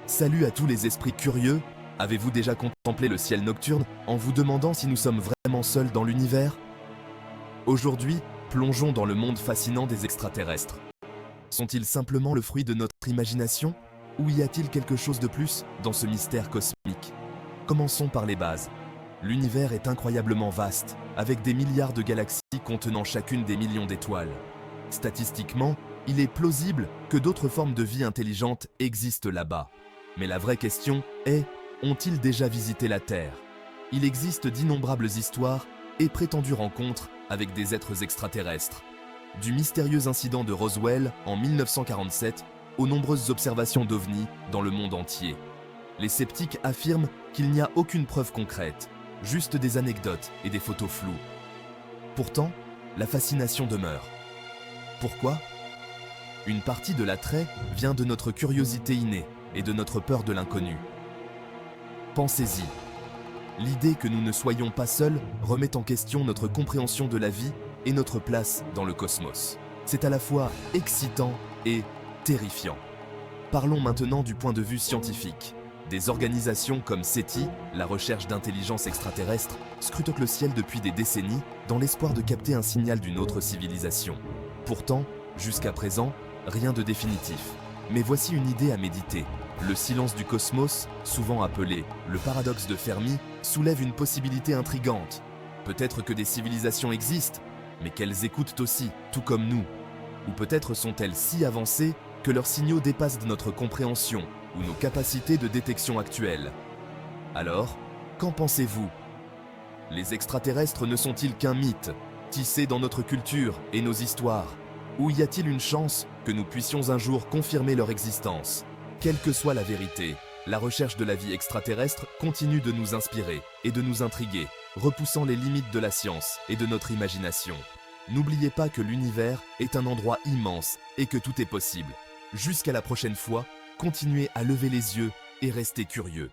Salut à tous les esprits curieux. Avez-vous déjà contemplé le ciel nocturne en vous demandant si nous sommes vraiment seuls dans l'univers? Aujourd'hui, plongeons dans le monde fascinant des extraterrestres. Sont-ils simplement le fruit de notre imagination? Ou y a-t-il quelque chose de plus dans ce mystère cosmique? Commençons par les bases. L'univers est incroyablement vaste, avec des milliards de galaxies contenant chacune des millions d'étoiles. Statistiquement, il est plausible que d'autres formes de vie intelligente existent là-bas. Mais la vraie question est, ont-ils déjà visité la Terre? Il existe d'innombrables histoires et prétendues rencontres avec des êtres extraterrestres. Du mystérieux incident de Roswell en 1947 aux nombreuses observations d'OVNI dans le monde entier. Les sceptiques affirment qu'il n'y a aucune preuve concrète, juste des anecdotes et des photos floues. Pourtant, la fascination demeure. Pourquoi? Une partie de l'attrait vient de notre curiosité innée et de notre peur de l'inconnu. Pensez-y. L'idée que nous ne soyons pas seuls remet en question notre compréhension de la vie et notre place dans le cosmos. C'est à la fois excitant et terrifiant. Parlons maintenant du point de vue scientifique. Des organisations comme SETI, la recherche d'intelligence extraterrestre, scrutent le ciel depuis des décennies dans l'espoir de capter un signal d'une autre civilisation. Pourtant, jusqu'à présent, rien de définitif. Mais voici une idée à méditer. Le silence du cosmos, souvent appelé le paradoxe de Fermi, soulève une possibilité intrigante. Peut-être que des civilisations existent, mais qu'elles écoutent aussi, tout comme nous. Ou peut-être sont-elles si avancées que leurs signaux dépassent notre compréhension ou nos capacités de détection actuelles. Alors, qu'en pensez-vous? Les extraterrestres ne sont-ils qu'un mythe, tissé dans notre culture et nos histoires? Ou y a-t-il une chance que nous puissions un jour confirmer leur existence? Quelle que soit la vérité, la recherche de la vie extraterrestre continue de nous inspirer et de nous intriguer, repoussant les limites de la science et de notre imagination. N'oubliez pas que l'univers est un endroit immense et que tout est possible. Jusqu'à la prochaine fois, continuez à lever les yeux et restez curieux.